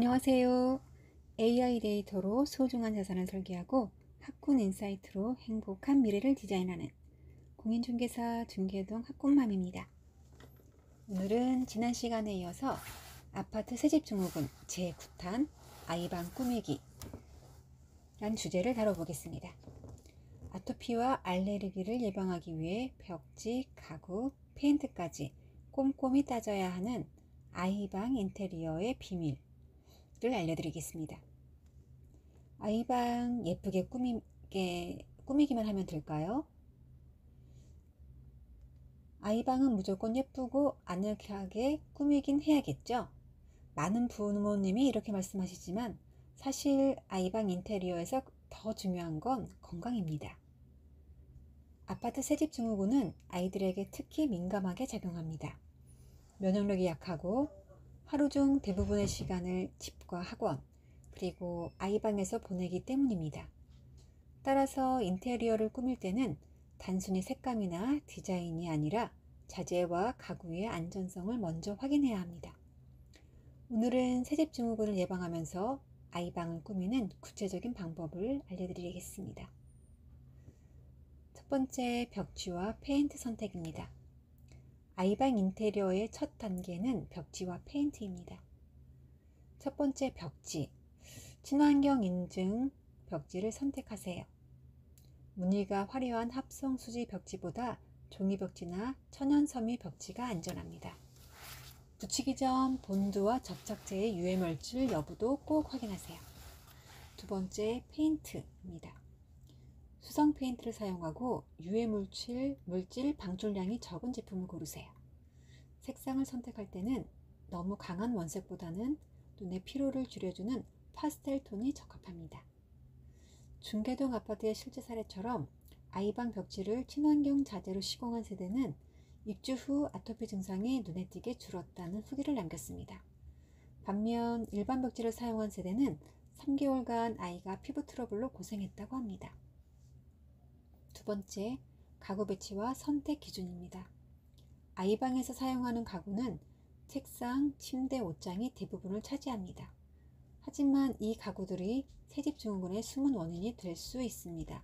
안녕하세요. AI 데이터로 소중한 자산을 설계하고 학군 인사이트로 행복한 미래를 디자인하는 공인중개사 중개동 학군맘입니다. 오늘은 지난 시간에 이어서 아파트 새집 증후군 제9탄 아이방 꾸미기 란 주제를 다뤄보겠습니다. 아토피와 알레르기를 예방하기 위해 벽지, 가구, 페인트까지 꼼꼼히 따져야 하는 아이방 인테리어의 비밀 를 알려드리겠습니다. 아이방 예쁘게 꾸미기만 하면 될까요? 아이방은 무조건 예쁘고 아늑하게 꾸미긴 해야겠죠? 많은 부모님이 이렇게 말씀하시지만 사실 아이방 인테리어에서 더 중요한 건 건강입니다. 아파트 새집 증후군은 아이들에게 특히 민감하게 작용합니다. 면역력이 약하고 하루 중 대부분의 시간을 집과 학원, 그리고 아이방에서 보내기 때문입니다. 따라서 인테리어를 꾸밀 때는 단순히 색감이나 디자인이 아니라 자재와 가구의 안전성을 먼저 확인해야 합니다. 오늘은 새집 증후군을 예방하면서 아이방을 꾸미는 구체적인 방법을 알려드리겠습니다. 첫 번째, 벽지와 페인트 선택입니다. 아이방 인테리어의 첫 단계는 벽지와 페인트입니다. 첫 번째, 벽지. 친환경 인증 벽지를 선택하세요. 무늬가 화려한 합성 수지 벽지보다 종이 벽지나 천연 섬유 벽지가 안전합니다. 붙이기 전 본드와 접착제의 유해물질 여부도 꼭 확인하세요. 두 번째, 페인트입니다. 수성 페인트를 사용하고 유해물질 방출량이 적은 제품을 고르세요. 색상을 선택할 때는 너무 강한 원색보다는 눈의 피로를 줄여주는 파스텔 톤이 적합합니다. 중계동 아파트의 실제 사례처럼 아이방 벽지를 친환경 자재로 시공한 세대는 입주 후 아토피 증상이 눈에 띄게 줄었다는 후기를 남겼습니다. 반면 일반 벽지를 사용한 세대는 3개월간 아이가 피부 트러블로 고생했다고 합니다. 두 번째, 가구 배치와 선택 기준입니다. 아이방에서 사용하는 가구는 책상, 침대, 옷장이 대부분을 차지합니다. 하지만 이 가구들이 새집 증후군의 숨은 원인이 될 수 있습니다.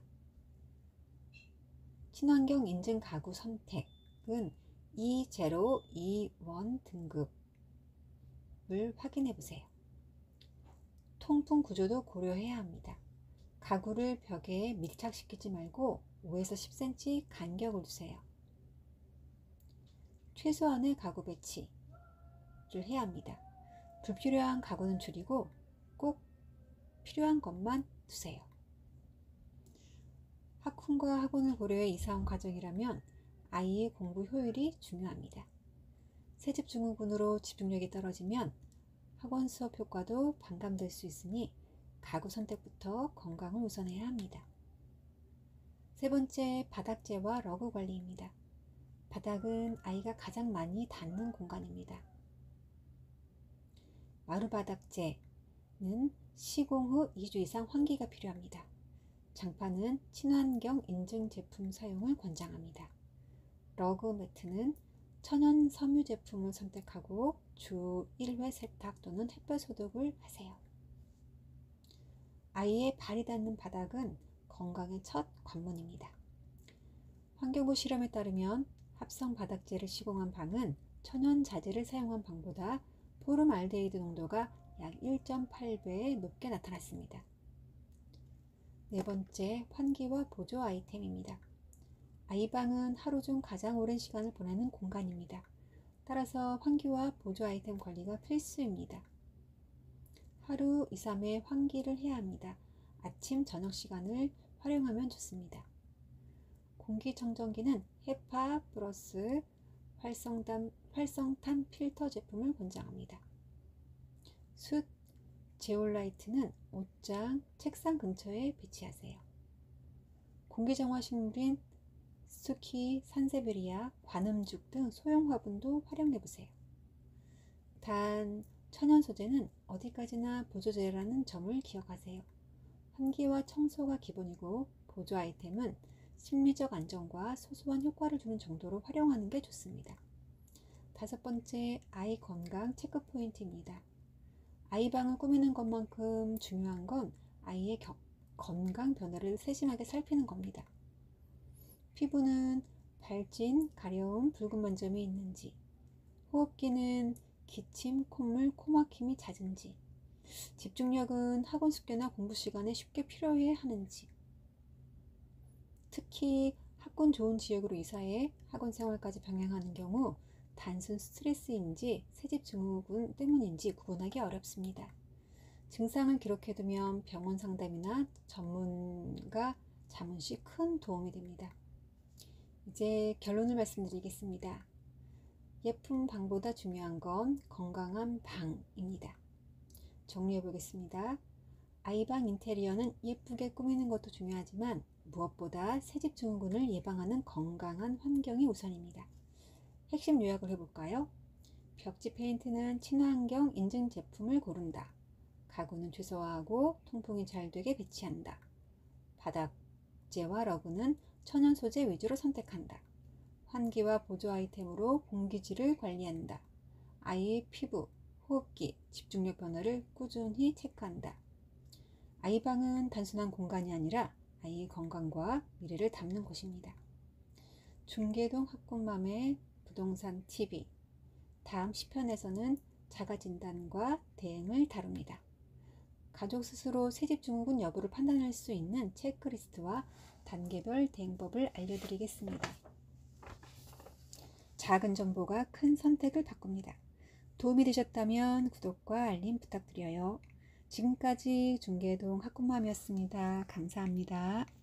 친환경 인증 가구 선택은 E0, E1 등급을 확인해 보세요. 통풍 구조도 고려해야 합니다. 가구를 벽에 밀착시키지 말고 5에서 10cm 간격을 두세요. 최소한의 가구 배치를 해야 합니다. 불필요한 가구는 줄이고 꼭 필요한 것만 두세요. 학군과 학원을 고려해 이사온 가정이라면 아이의 공부 효율이 중요합니다. 새집 증후군으로 집중력이 떨어지면 학원 수업 효과도 반감될 수 있으니 가구 선택부터 건강을 우선해야 합니다. 세 번째, 바닥재와 러그 관리입니다. 바닥은 아이가 가장 많이 닿는 공간입니다. 마루바닥재는 시공 후 2주 이상 환기가 필요합니다. 장판은 친환경 인증 제품 사용을 권장합니다. 러그 매트는 천연 섬유 제품을 선택하고 주 1회 세탁 또는 햇볕 소독을 하세요. 아이의 발이 닿는 바닥은 건강의 첫 관문입니다. 환경부 실험에 따르면 합성 바닥재를 시공한 방은 천연 자재를 사용한 방보다 포름알데히드 농도가 약 1.8배 높게 나타났습니다. 네 번째, 환기와 보조 아이템입니다. 아이방은 하루 중 가장 오랜 시간을 보내는 공간입니다. 따라서 환기와 보조 아이템 관리가 필수입니다. 하루 2, 3회 환기를 해야 합니다. 아침, 저녁 시간을 활용하면 좋습니다. 공기청정기는 헤파 플러스 활성탄 필터 제품을 권장합니다. 숯, 제올라이트는 옷장, 책상 근처에 배치하세요. 공기정화식물인 스투키, 산세베리아, 관음죽 등 소형 화분도 활용해보세요. 단, 천연 소재는 어디까지나 보조제라는 점을 기억하세요. 환기와 청소가 기본이고 보조 아이템은 심리적 안정과 소소한 효과를 주는 정도로 활용하는 게 좋습니다. 다섯 번째, 아이 건강 체크 포인트입니다. 아이 방을 꾸미는 것만큼 중요한 건 아이의 건강 변화를 세심하게 살피는 겁니다. 피부는 발진, 가려움, 붉은 반점이 있는지, 호흡기는 기침, 콧물, 코막힘이 잦은지, 집중력은 학원 숙제나 공부 시간에 쉽게 필요해 하는지, 특히 학군 좋은 지역으로 이사해 학원 생활까지 병행하는 경우 단순 스트레스인지 새집증후군 때문인지 구분하기 어렵습니다. 증상을 기록해두면 병원 상담이나 전문가 자문 시 큰 도움이 됩니다. 이제 결론을 말씀드리겠습니다. 예쁜 방보다 중요한 건 건강한 방입니다. 정리해 보겠습니다. 아이방 인테리어는 예쁘게 꾸미는 것도 중요하지만 무엇보다 새집증후군을 예방하는 건강한 환경이 우선입니다. 핵심 요약을 해볼까요? 벽지 페인트는 친환경 인증 제품을 고른다. 가구는 최소화하고 통풍이 잘 되게 배치한다. 바닥재와 러그는 천연 소재 위주로 선택한다. 환기와 보조 아이템으로 공기질을 관리한다. 아이의 피부, 호흡기, 집중력 변화를 꾸준히 체크한다. 아이방은 단순한 공간이 아니라 아이의 건강과 미래를 담는 곳입니다. 중계동 학군맘의 부동산 TV 다음 10편에서는 자가진단과 대응을 다룹니다. 가족 스스로 새집증후군 여부를 판단할 수 있는 체크리스트와 단계별 대응법을 알려드리겠습니다. 작은 정보가 큰 선택을 바꿉니다. 도움이 되셨다면 구독과 알림 부탁드려요. 지금까지 중계동 학군맘이었습니다. 감사합니다.